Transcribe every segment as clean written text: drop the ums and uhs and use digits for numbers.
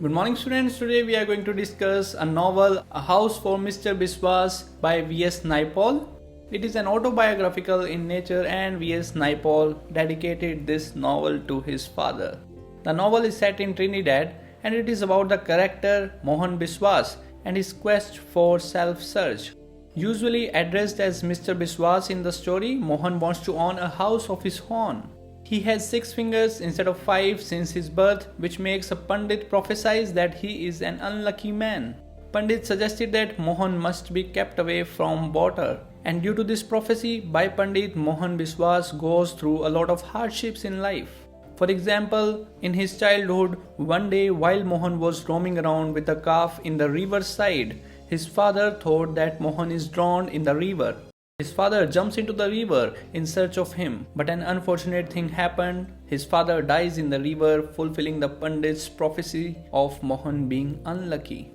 Good morning students, today we are going to discuss a novel, A House for Mr Biswas by V.S. Naipaul. It is an autobiographical in nature and V.S. Naipaul dedicated this novel to his father. The novel is set in Trinidad and it is about the character Mohan Biswas and his quest for self-search. Usually addressed as Mr. Biswas in the story, Mohan wants to own a house of his own. He has 6 fingers instead of 5 since his birth, which makes a Pandit prophesy that he is an unlucky man. Pandit suggested that Mohan must be kept away from water, and due to this prophecy by Pandit, Mohan Biswas goes through a lot of hardships in life. For example, in his childhood, one day while Mohan was roaming around with a calf in the river side, his father thought that Mohan is drowned in the river. His father jumps into the river in search of him, but an unfortunate thing happened. His father dies in the river, fulfilling the Pandit's prophecy of Mohan being unlucky.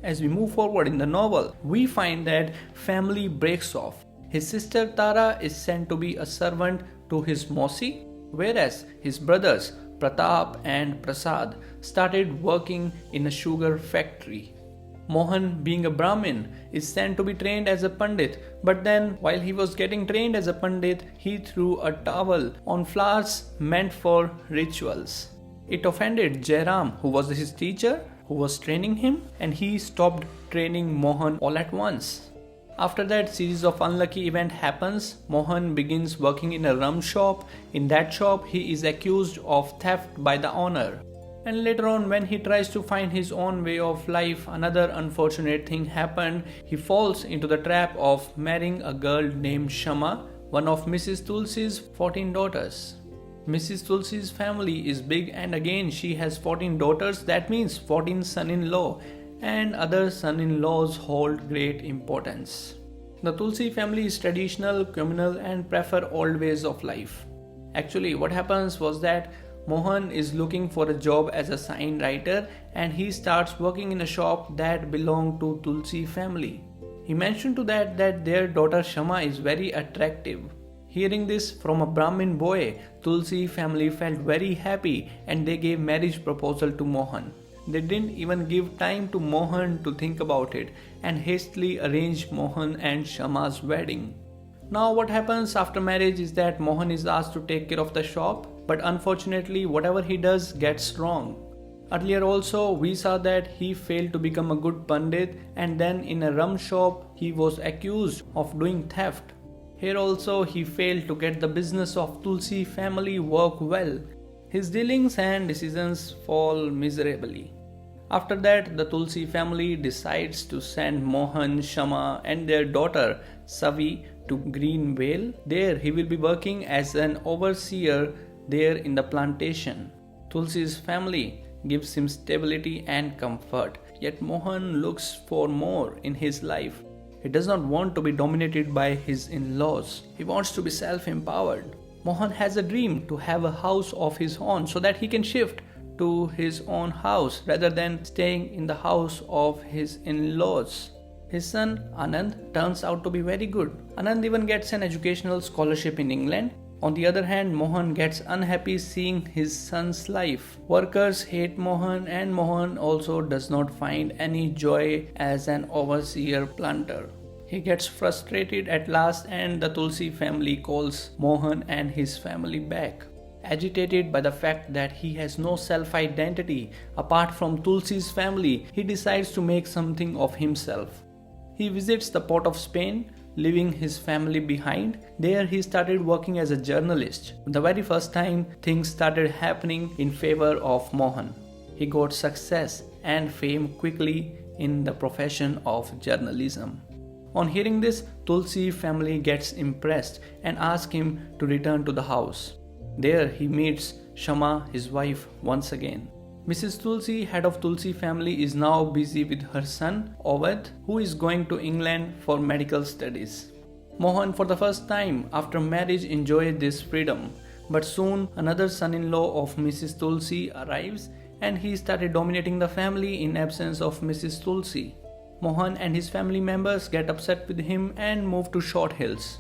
As we move forward in the novel, we find that family breaks off. His sister Tara is sent to be a servant to his Mosi, whereas his brothers Pratap and Prasad started working in a sugar factory. Mohan, being a Brahmin, is sent to be trained as a Pandit, but then while he was getting trained as a Pandit, he threw a towel on flowers meant for rituals. It offended Jairam, who was his teacher, who was training him, and he stopped training Mohan all at once. After that series of unlucky event happens, Mohan begins working in a rum shop. In that shop, he is accused of theft by the owner. And later on, when he tries to find his own way of life, another unfortunate thing happened. He falls into the trap of marrying a girl named Shama, one of Mrs. Tulsi's 14 daughters. Mrs. Tulsi's family is big, and again she has 14 daughters, that means 14 son-in-law, and other son-in-laws hold great importance. The Tulsi family is traditional, communal, and prefer old ways of life. Actually, what happens was that Mohan is looking for a job as a sign writer and he starts working in a shop that belonged to Tulsi family. He mentioned to that their daughter Shama is very attractive. Hearing this from a Brahmin boy, Tulsi family felt very happy and they gave marriage proposal to Mohan. They didn't even give time to Mohan to think about it and hastily arranged Mohan and Shama's wedding. Now what happens after marriage is that Mohan is asked to take care of the shop, but unfortunately whatever he does gets wrong. Earlier also we saw that he failed to become a good Pandit, and then in a rum shop he was accused of doing theft. Here also he failed to get the business of Tulsi family work well. His dealings and decisions fall miserably. After that, the Tulsi family decides to send Mohan, Shama and their daughter Savi to Greenvale. There he will be working as an overseer there in the plantation. Tulsi's family gives him stability and comfort, yet Mohan looks for more in his life. He does not want to be dominated by his in-laws. He wants to be self-empowered. Mohan has a dream to have a house of his own so that he can shift to his own house rather than staying in the house of his in-laws. His son Anand turns out to be very good. Anand even gets an educational scholarship in England. On the other hand, Mohan gets unhappy seeing his son's life. Workers hate Mohan and Mohan also does not find any joy as an overseer planter. He gets frustrated at last and the Tulsi family calls Mohan and his family back. Agitated by the fact that he has no self-identity apart from Tulsi's family, he decides to make something of himself. He visits the port of Spain, leaving his family behind. There he started working as a journalist. The very first time things started happening in favor of Mohan. He got success and fame quickly in the profession of journalism. On hearing this, Tulsi family gets impressed and asks him to return to the house. There he meets Shama, his wife, once again. Mrs. Tulsi, head of Tulsi family, is now busy with her son, Ovid, who is going to England for medical studies. Mohan, for the first time after marriage, enjoyed this freedom. But soon, another son-in-law of Mrs. Tulsi arrives and he started dominating the family in absence of Mrs. Tulsi. Mohan and his family members get upset with him and move to Short Hills.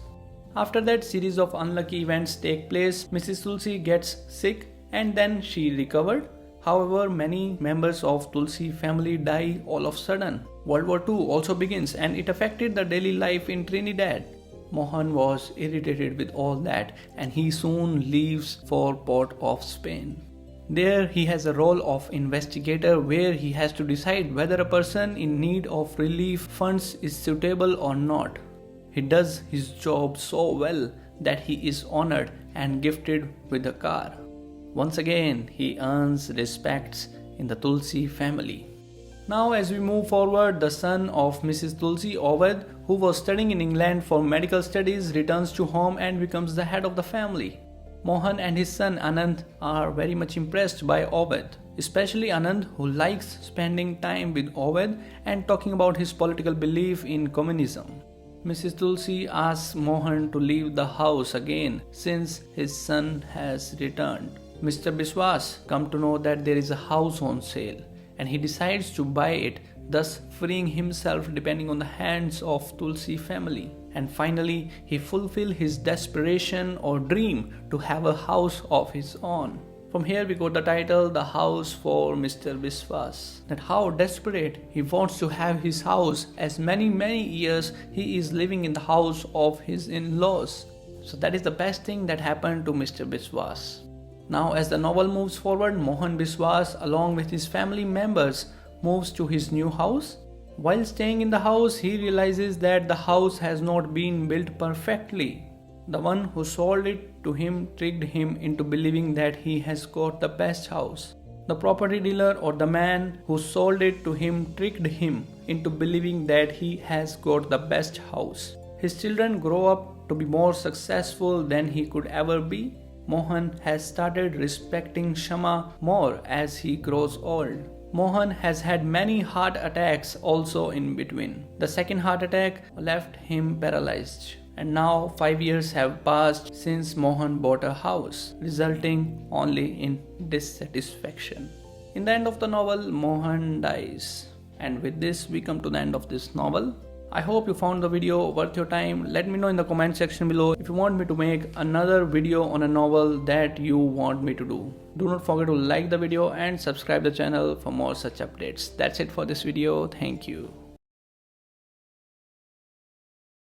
After that series of unlucky events take place, Mrs. Tulsi gets sick and then she recovered. However, many members of Tulsi family die all of a sudden. World War II also begins and it affected the daily life in Trinidad. Mohan was irritated with all that and he soon leaves for Port of Spain. There he has a role of investigator where he has to decide whether a person in need of relief funds is suitable or not. He does his job so well that he is honored and gifted with a car. Once again, he earns respects in the Tulsi family. Now as we move forward, the son of Mrs. Tulsi, Ovid, who was studying in England for medical studies, returns to home and becomes the head of the family. Mohan and his son Anand are very much impressed by Ovid, especially Anand, who likes spending time with Ovid and talking about his political belief in communism. Mrs. Tulsi asks Mohan to leave the house again since his son has returned. Mr. Biswas comes to know that there is a house on sale and he decides to buy it, thus freeing himself depending on the hands of Tulsi family. And finally, he fulfills his desperation or dream to have a house of his own. From here we got the title, The House for Mr. Biswas. That how desperate he wants to have his house as many years he is living in the house of his in-laws. So that is the best thing that happened to Mr. Biswas. Now as the novel moves forward, Mohan Biswas along with his family members moves to his new house. While staying in the house, he realizes that the house has not been built perfectly. The one who sold it to him tricked him into believing that he has got the best house. The property dealer or the man who sold it to him tricked him into believing that he has got the best house. His children grow up to be more successful than he could ever be. Mohan has started respecting Shama more as he grows old. Mohan has had many heart attacks also in between. The second heart attack left him paralyzed. And now 5 years have passed since Mohan bought a house, resulting only in dissatisfaction. In the end of the novel, Mohan dies. And with this, we come to the end of this novel. I hope you found the video worth your time. Let me know in the comment section below if you want me to make another video on a novel that you want me to do. Do not forget to like the video and subscribe the channel for more such updates. That's it for this video. Thank you.